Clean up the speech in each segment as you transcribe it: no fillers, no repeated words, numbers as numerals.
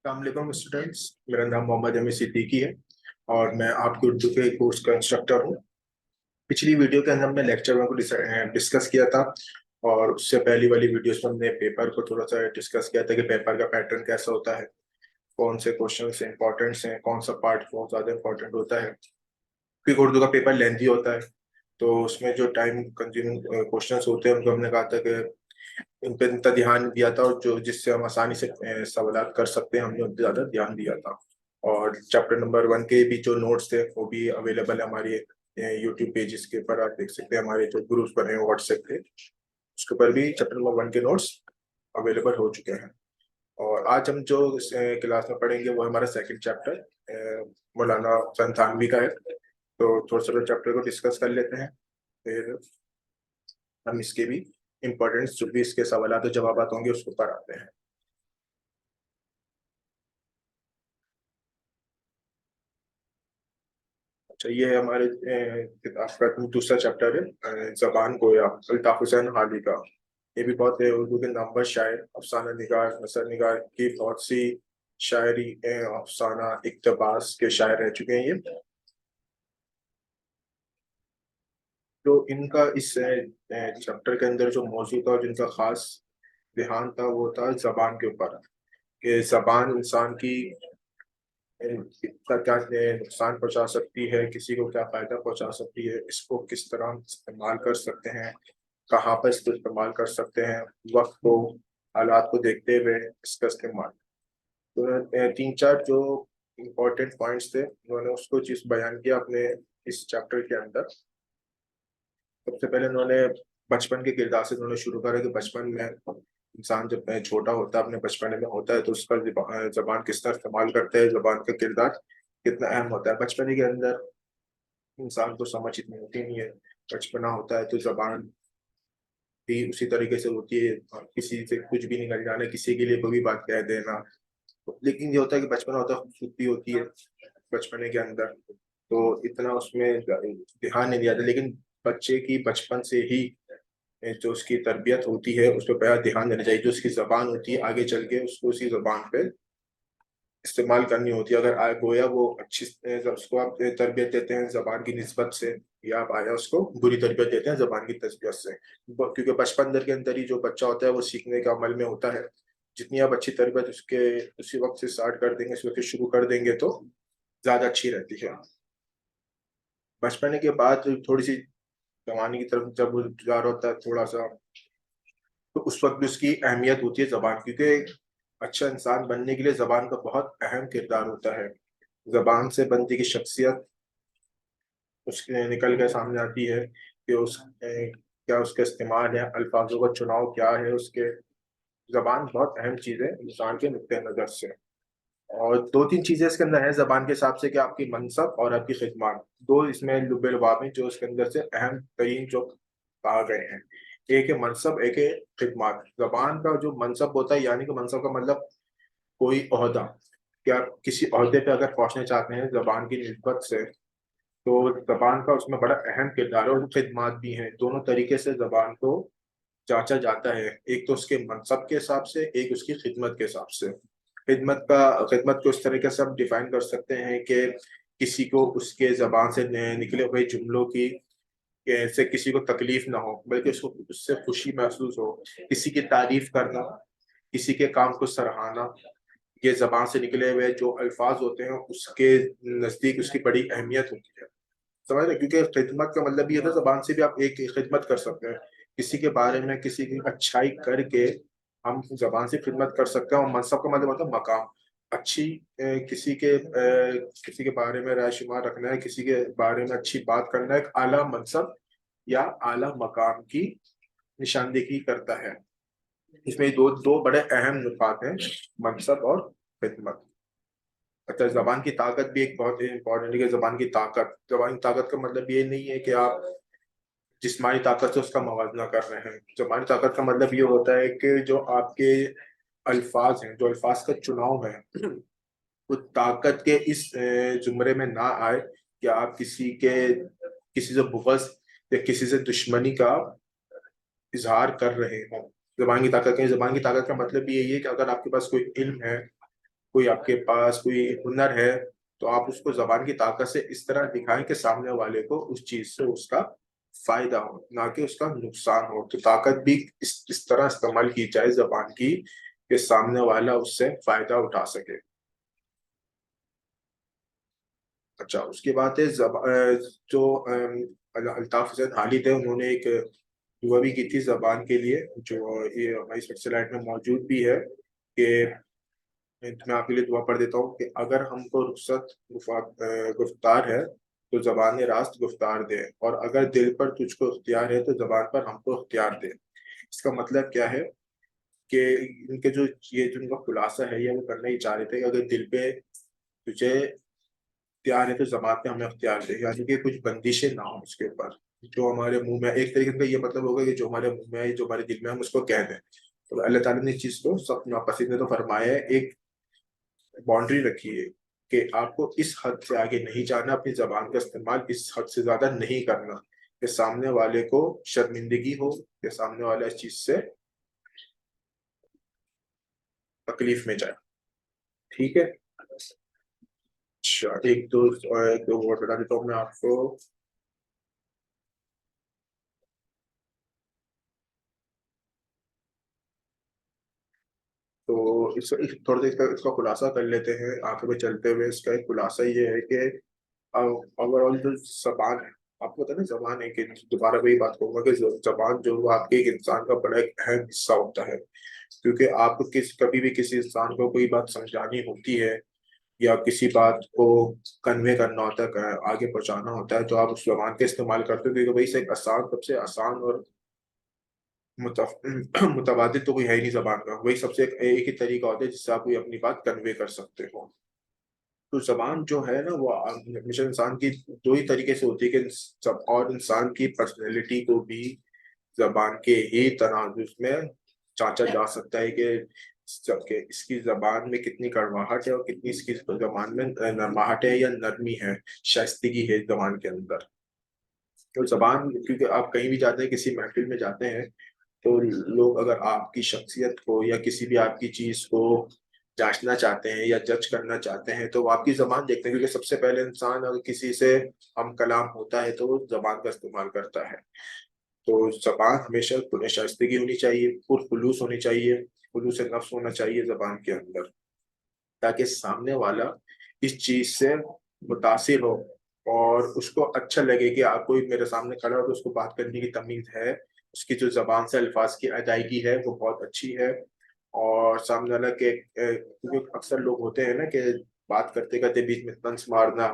अस्सलाम वालेकुम स्टूडेंट्स। मेरा नाम मोहम्मद अमीर सिद्दीकी है और मैं आपके उर्दू के कोर्स का इंस्ट्रक्टर हूँ। पिछली वीडियो के अंदर हमने लेक्चर वन को डिस्कस किया था और उससे पहली वाली वीडियोस में हमने पेपर को थोड़ा सा डिस्कस किया था कि पेपर का पैटर्न कैसा होता है, कौन से क्वेश्चन से इंपॉर्टेंट हैं, कौन सा पार्ट बहुत ज़्यादा इंपॉर्टेंट होता है, क्योंकि उर्दू का पेपर लेंथी होता है। तो उसमें जो टाइम कंज्यूमिंग क्वेश्चंस होते हैं उनको हमने कहा था कि इन पर इतना ध्यान दिया था और जो जिससे हम आसानी से सवाल कर सकते हैं, हमने उन पर ज़्यादा ध्यान दिया था। और चैप्टर नंबर वन के भी जो नोट्स थे वो भी अवेलेबल है हमारे यूट्यूब पेजेस के ऊपर। आप देख सकते हैं हमारे जो ग्रुप्स बने हैं व्हाट्सएप पे, उसके ऊपर भी चैप्टर नंबर वन के नोट्स अवेलेबल हो चुके हैं। और आज हम जो क्लास में पढ़ेंगे वो हमारा सेकंड चैप्टर मौलाना हुसैन थानवी का है। तो थोड़ा सा चैप्टर को डिस्कस कर लेते हैं, फिर हम इसके भी इम्पोर्टेंस जो भी इसके सवाल और जवाब होंगे उसको पढ़ाते हैं। अच्छा, ये हमारे किताब का दूसरा चैप्टर है, जबान गोया, अल्ताफ हुसैन हाली का। ये भी बहुत उर्दू के नामवर शायर, अफसाना निगार, नसर निगार की बहुत सी शायरी, अफसाना इक्तबास के शायर रह चुके हैं ये। तो इनका इस चैप्टर के अंदर जो मौजूद था और जिनका खास ध्यान था वो था जबान के ऊपर, कि जबान इंसान की क्या क्या नुकसान पहुंचा सकती है, किसी को क्या फायदा पहुंचा सकती है, इसको किस तरह इस्तेमाल कर सकते हैं, कहाँ पर इसको इस्तेमाल कर सकते हैं, वक्त को, हालात को देखते हुए इसका इस्तेमाल। तो तीन चार जो इम्पोर्टेंट पॉइंट्स थे उन्होंने उसको चीज बयान किया अपने इस चैप्टर के अंदर। सबसे पहले उन्होंने बचपन के किरदार से उन्होंने शुरू करा कि बचपन में इंसान जब छोटा होता है, अपने बचपन में होता है, तो उसका जबान किस तरह इस्तेमाल करता है, जबान का किरदार कितना अहम होता है। बचपन के अंदर इंसान को समझ इतनी होती नहीं है, बचपना होता है तो जबान भी उसी तरीके से होती है, और किसी से कुछ भी निकल जाना, किसी के लिए कोई भी बात कह देना। लेकिन ये होता है कि बचपना होता है, खूबसूरती होती है बचपने के अंदर, तो इतना उसमें ध्यान नहीं दिया जाता। लेकिन बच्चे की बचपन से ही जो उसकी तरबियत होती है उस पर बड़ा ध्यान देना चाहिए। जो उसकी जबान होती है आगे चल के उसको उसी जबान पे इस्तेमाल करनी होती है। अगर गोया वो अच्छी उसको आप तरबियत देते हैं जबान की निस्बत से, या आप आया उसको बुरी तरबियत देते हैं जबान की तस्बियत से, क्योंकि बचपन के अंदर ही जो बच्चा होता है वो सीखने के अमल में होता है। जितनी आप अच्छी तरबियत उसके उसी वक्त से स्टार्ट कर देंगे, उसी वक्त से शुरू कर देंगे तो ज्यादा अच्छी रहती है। बचपन के बाद थोड़ी सी जवानी की तरफ जब वो जा रहा होता है थोड़ा सा, तो उस वक्त भी उसकी अहमियत होती है जबान, क्योंकि अच्छा इंसान बनने के लिए जबान का बहुत अहम किरदार होता है। जबान से बंदे की शख्सियत उसके निकल कर सामने आती है कि क्या उसका इस्तेमाल है, अल्फाजों का चुनाव क्या है उसके। जबान बहुत अहम चीज है इंसान के नुक्ते नजर से। और दो तीन चीजें इसके अंदर है जबान के हिसाब से, कि आपकी मनसब और आपकी खिदमत, दो इसमें लुबे लुबाब हैं जो इसके अंदर से अहम तरीन जो कहा गए हैं। एक है मनसब, एक है खिदमत। जबान का जो मनसब होता है, यानी कि मनसब का मतलब कोई ओहदा, क्या किसी ओहदे पे अगर पहुंचना चाहते हैं जबान की निस्बत से, तो जबान का उसमें बड़ा अहम किरदार है। और खिदमत भी हैं, दोनों तरीके से जबान को जांचा जाता है, एक तो उसके मनसब के हिसाब से, एक उसकी खिदमत के हिसाब से। खिदमत को इस तरीके से हम डिफाइन कर सकते हैं कि किसी को उसके जबान से निकले हुए जुमलों की से किसी को तकलीफ ना हो, बल्कि उसको उससे खुशी महसूस हो। किसी की तारीफ करना, किसी के काम को सराहना, ये जबान से निकले हुए जो अल्फाज होते हैं उसके नजदीक उसकी बड़ी अहमियत होती है। समझ रहे, क्योंकि खिदमत का मतलब ये था जबान से भी आप एक खिदमत कर सकते हैं, किसी के बारे में किसी की अच्छाई करके हम जबान से खिदमत कर सकते हैं। और मनसब का मतलब होता है मकाम, अच्छी किसी के बारे में राय शुमार रखना है, किसी के बारे में अच्छी बात करना, एक आला मनसब या आला मकाम की निशानदेही करता है। इसमें दो दो बड़े अहम नुकात हैं, मनसब और खिदमत। अच्छा, जबान की ताकत भी एक बहुत इंपॉर्टेंट है। कि जबान की ताकत का मतलब ये नहीं है कि आप जिस्मानी ताकत से उसका मुवाजना कर रहे हैं। जबानी ताकत का मतलब ये होता है कि जो आपके अल्फाज हैं, जो अल्फाज का चुनाव है, वो ताकत के इस जुमरे में ना आए कि आप किसी से बुग़्ज़ या किसी से दुश्मनी का इजहार कर रहे हों। जबान की ताकत का मतलब भी यही है कि अगर आपके पास कोई इल्म है, کوئی آپ کے پاس کوئی ہنر ہے تو آپ اس کو زبان کی طاقت سے اس طرح دکھائیں کہ سامنے والے کو اس چیز سے اس کا فائدہ ہو، نہ کہ اس کا نقصان ہو۔ تو طاقت بھی اس طرح استعمال کی جائے زبان کی کہ سامنے والا اس سے فائدہ اٹھا سکے۔ اچھا، اس کی بات ہے جو الطاف حسین حالی تھے، انہوں نے ایک دعا بھی کی تھی زبان کے لیے، جو یہ ہماری سلسلہ میں موجود بھی ہے، کہ میں آپ کے لیے دعا پڑھ دیتا ہوں کہ اگر ہم کو رخصت گفتار ہے تو زبان راست گفتار دے، اور اگر دل پر تجھ کو اختیار ہے تو زبان پر ہم کو اختیار دے۔ اس کا مطلب کیا ہے کہ ان کے جو یہ جو ان کا خلاصہ ہے، یہ وہ کرنا ہی چاہ رہے تھے کہ اگر دل پہ تجھے اختیار ہے تو زبان پہ ہمیں اختیار دے، یعنی کہ کچھ بندشیں نہ ہوں اس کے اوپر، جو ہمارے منہ میں، ایک طریقے کا یہ مطلب ہوگا کہ جو ہمارے منہ میں ہے، جو ہمارے دل میں ہم اس کو کہہ دیں۔ تو اللہ تعالیٰ نے اس چیز کو سب ناپسند نے تو فرمایا ہے، ایک باؤنڈری رکھی ہے کہ آپ کو اس حد سے آگے نہیں جانا، اپنی زبان کا استعمال اس حد سے زیادہ نہیں کرنا کہ سامنے والے کو شرمندگی ہو، کہ سامنے والا اس چیز سے تکلیف میں جائے۔ ٹھیک ہے، اچھا ایک دو ورڈ بتا دیتا ہوں میں آپ کو۔ تو تھوڑا دیر اس کا خلاصہ کر لیتے ہیں آخر میں چلتے ہوئے۔ اس کا ایک خلاصہ یہ ہے کہ اوور آل جو زبان ہے، آپ کو پتا نا زبان ہے کہ دوبارہ وہی بات کہوں گا کہ زبان جو وہ آپ کے ایک انسان کا بڑا ایک اہم حصہ ہوتا ہے، کیونکہ آپ کو کبھی بھی کسی انسان کو کوئی بات سمجھانی ہوتی ہے یا کسی بات کو کنوے کرنا ہوتا ہے، آگے پہنچانا ہوتا ہے، تو آپ اس زبان کا استعمال کرتے ہو، کیونکہ وہی سے ایک آسان، سب سے آسان اور متبادل تو کوئی ہے ہی نہیں زبان کا، وہی سب سے ایک ہی طریقہ ہوتا ہے جس سے آپ کوئی اپنی بات کنوے کر سکتے ہو۔ تو زبان جو ہے نا وہ ہمیشہ انسان کی دو ہی طریقے سے ہوتی ہے کہ اور انسان کی پرسنالٹی کو بھی زبان کے ہی تناظر میں چانچا جا سکتا ہے کہ اس کی زبان میں کتنی کڑواہٹ ہے اور کتنی اس کی زبان میں نرماہٹ ہے یا نرمی ہے، شائستگی ہے زبان کے اندر۔ تو زبان، کیونکہ آپ کہیں بھی جاتے ہیں، کسی محفل میں جاتے ہیں، تو لوگ اگر آپ کی شخصیت کو یا کسی بھی آپ کی چیز کو جانچنا چاہتے ہیں یا جج کرنا چاہتے ہیں تو وہ آپ کی زبان دیکھتے ہیں، کیونکہ سب سے پہلے انسان اگر کسی سے ہم کلام ہوتا ہے تو وہ زبان کا استعمال کرتا ہے۔ تو زبان ہمیشہ شائستگی ہونی چاہیے، پرخلوص ہونی چاہیے، خلوص نفس ہونا چاہیے زبان کے اندر، تاکہ سامنے والا اس چیز سے متاثر ہو اور اس کو اچھا لگے کہ آپ کوئی میرے سامنے کھڑا ہو تو اس کو بات کرنے کی تمیز ہے، اس کی جو زبان سے الفاظ کی ادائیگی ہے وہ بہت اچھی ہے، اور سامنے والا کے کیونکہ اکثر لوگ ہوتے ہیں نا کہ بات کرتے کرتے بیچ میں طنز مارنا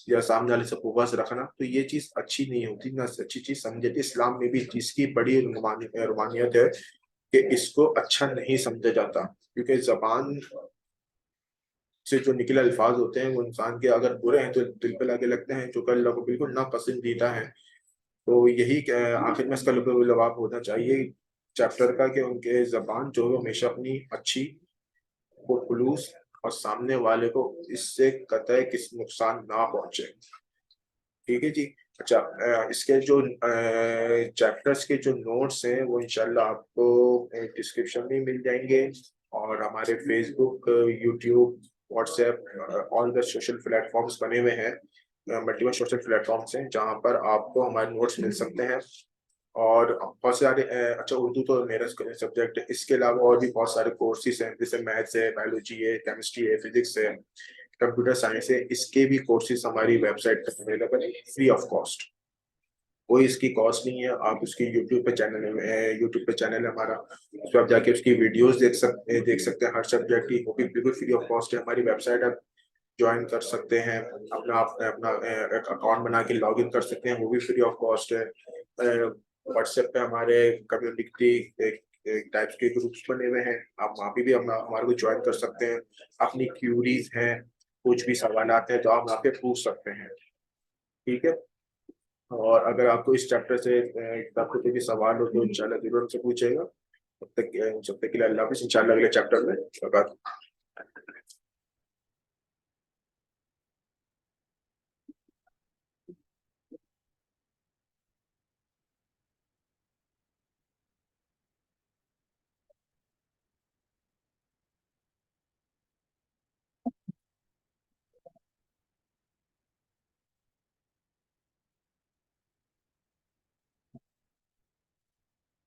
یا سامنے والے سے بغض رکھنا، تو یہ چیز اچھی نہیں ہوتی، نہ اچھی چیز سمجھے تھی۔ اسلام میں بھی اس چیز کی بڑی رومانیت ہے کہ اس کو اچھا نہیں سمجھا جاتا، کیونکہ زبان سے جو نکلے الفاظ ہوتے ہیں وہ انسان کے اگر برے ہیں تو دل پہ لگے لگتے ہیں، جو کہ اللہ کو بالکل ناپسندیدہ ہیں۔ تو یہی آخر میں اس کا لباب ہونا چاہیے چیپٹر کا کہ ان کے زبان جو ہے ہمیشہ اپنی اچھی خلوص اور سامنے والے کو اس سے قطعی کسی نقصان نہ پہنچے۔ ٹھیک ہے جی، اچھا اس کے جو چیپٹرز کے جو نوٹس ہیں وہ انشاءاللہ آپ کو ڈسکرپشن میں مل جائیں گے، اور ہمارے Facebook, YouTube, WhatsApp, all the social platforms بنے ہوئے ہیں، ملٹیپل سوشل پلیٹ فارمس ہیں جہاں پر آپ کو ہمارے نوٹس مل سکتے ہیں، اور بہت سارے اچھا اردو تو میرا سبجیکٹ ہے، اس کے علاوہ اور بھی بہت سارے کورسز ہیں، جیسے میتھس ہے، بایولوجی ہے، کیمسٹری ہے، فزکس ہے، کمپیوٹر سائنس ہے، اس کے بھی کورسز ہماری ویب سائٹ پر اویلیبل ہے فری آف کاسٹ، کوئی اس کی کاسٹ نہیں ہے۔ آپ اس کی یوٹیوب پہ چینل ہے ہمارا، اس پہ آپ جا کے اس کی ویڈیوز دیکھ سکتے ہیں ہر سبجیکٹ کی، وہ بھی بالکل فری آف کاسٹ ہے۔ ہماری ویب سائٹ آپ جوائن کر سکتے ہیں، اپنا اکاؤنٹ بنا کے لاگ ان کر سکتے ہیں، وہ بھی فری آف کاسٹ ہے۔ واٹس ایپ پہ ہمارے کمیونٹی ٹائپس کے گروپس بنے ہوئے ہیں، آپ وہاں پہ بھی ہمارے کو جوائن کر سکتے ہیں، اپنی کیوریز ہیں، کچھ بھی سوالات ہیں تو آپ وہاں پہ پوچھ سکتے ہیں۔ ٹھیک ہے، اور اگر آپ کو اس چیپٹر سے کتاب کو کوئی بھی سوال ہو تو انشاءاللہ ضرور ہم سے پوچھے گا۔ تب تک کے لیے اللہ حافظ، انشاءاللہ اگلے چیپٹر میں